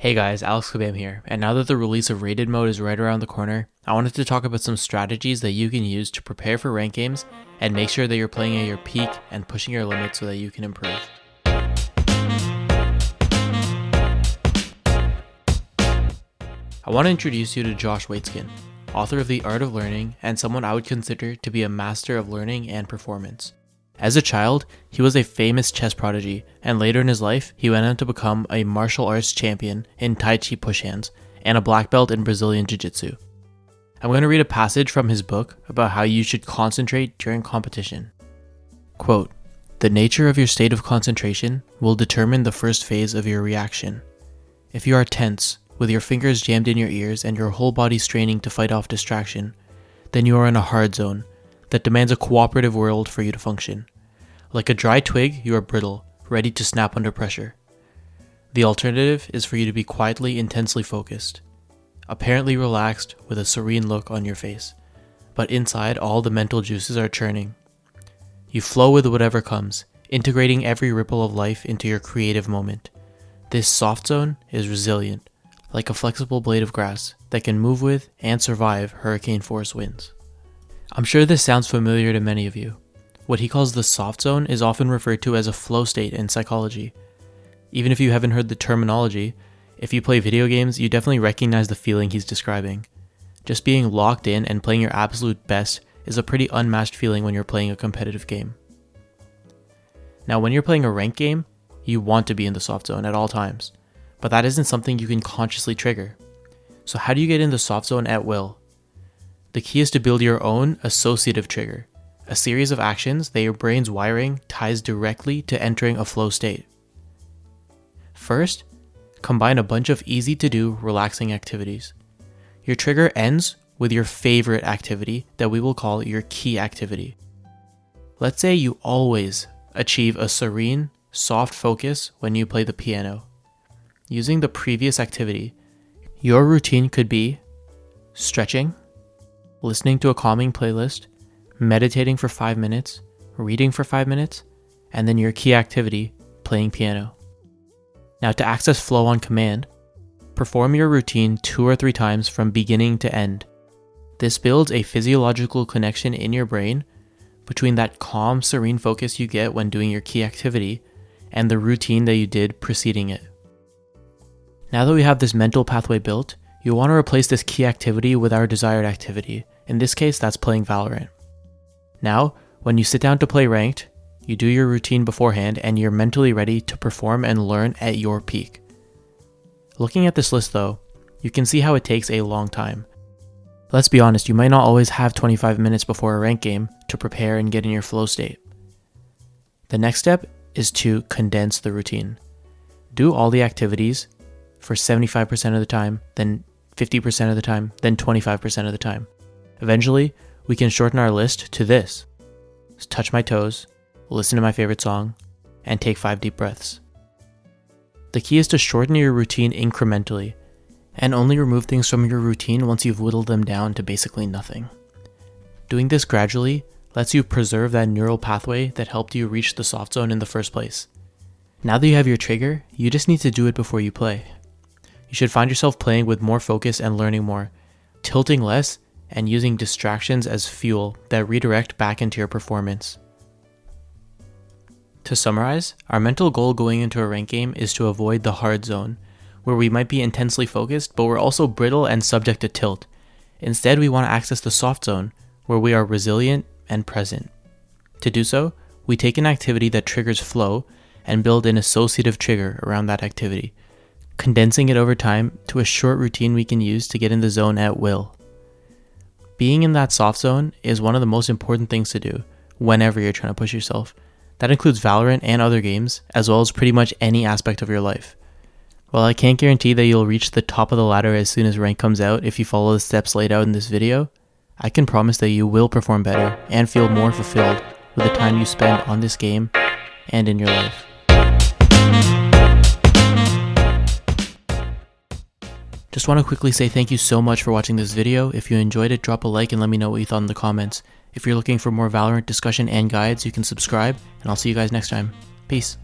Hey guys, Alex Kabam here, and now that the release of Rated Mode is right around the corner, I wanted to talk about some strategies that you can use to prepare for ranked games and make sure that you're playing at your peak and pushing your limits so that you can improve. I want to introduce you to Josh Waitzkin, author of The Art of Learning and someone I would consider to be a master of learning and performance. As a child, he was a famous chess prodigy, and later in his life, he went on to become a martial arts champion in Tai Chi push hands and a black belt in Brazilian Jiu-Jitsu. I'm going to read a passage from his book about how you should concentrate during competition. Quote, "The nature of your state of concentration will determine the first phase of your reaction. If you are tense, with your fingers jammed in your ears and your whole body straining to fight off distraction, then you are in a hard zone that demands a cooperative world for you to function. Like a dry twig, you are brittle, ready to snap under pressure. The alternative is for you to be quietly, intensely focused, apparently relaxed with a serene look on your face, but inside all the mental juices are churning. You flow with whatever comes, integrating every ripple of life into your creative moment. This soft zone is resilient, like a flexible blade of grass that can move with and survive hurricane force winds." I'm sure this sounds familiar to many of you. What he calls the soft zone is often referred to as a flow state in psychology. Even if you haven't heard the terminology, if you play video games, you definitely recognize the feeling he's describing. Just being locked in and playing your absolute best is a pretty unmatched feeling when you're playing a competitive game. Now, when you're playing a ranked game, you want to be in the soft zone at all times, but that isn't something you can consciously trigger. So how do you get in the soft zone at will? The key is to build your own associative trigger, a series of actions that your brain's wiring ties directly to entering a flow state. First, combine a bunch of easy-to-do, relaxing activities. Your trigger ends with your favorite activity that we will call your key activity. Let's say you always achieve a serene, soft focus when you play the piano. Using the previous activity, your routine could be stretching, listening to a calming playlist, meditating for 5 minutes, reading for 5 minutes, and then your key activity, playing piano. Now, to access flow on command, perform your routine 2 or 3 times from beginning to end. This builds a physiological connection in your brain between that calm, serene focus you get when doing your key activity and the routine that you did preceding it. Now that we have this mental pathway built, you'll want to replace this key activity with our desired activity. In this case, that's playing Valorant. Now, when you sit down to play ranked, you do your routine beforehand and you're mentally ready to perform and learn at your peak. Looking at this list though, you can see how it takes a long time. Let's be honest, you might not always have 25 minutes before a ranked game to prepare and get in your flow state. The next step is to condense the routine. Do all the activities for 75% of the time, then 50% of the time, then 25% of the time. Eventually, we can shorten our list to this: touch my toes, listen to my favorite song, and take 5 deep breaths. The key is to shorten your routine incrementally, and only remove things from your routine once you've whittled them down to basically nothing. Doing this gradually lets you preserve that neural pathway that helped you reach the soft zone in the first place. Now that you have your trigger, you just need to do it before you play. You should find yourself playing with more focus and learning more, tilting less, and using distractions as fuel that redirect back into your performance. To summarize, our mental goal going into a ranked game is to avoid the hard zone, where we might be intensely focused, but we're also brittle and subject to tilt. Instead, we want to access the soft zone, where we are resilient and present. To do so, we take an activity that triggers flow and build an associative trigger around that activity, condensing it over time to a short routine we can use to get in the zone at will. Being in that soft zone is one of the most important things to do whenever you're trying to push yourself. That includes Valorant and other games, as well as pretty much any aspect of your life. While I can't guarantee that you'll reach the top of the ladder as soon as rank comes out if you follow the steps laid out in this video, I can promise that you will perform better and feel more fulfilled with the time you spend on this game and in your life. Just want to quickly say thank you so much for watching this video. If you enjoyed it, drop a like and let me know what you thought in the comments. If you're looking for more Valorant discussion and guides, you can subscribe, and I'll see you guys next time. Peace.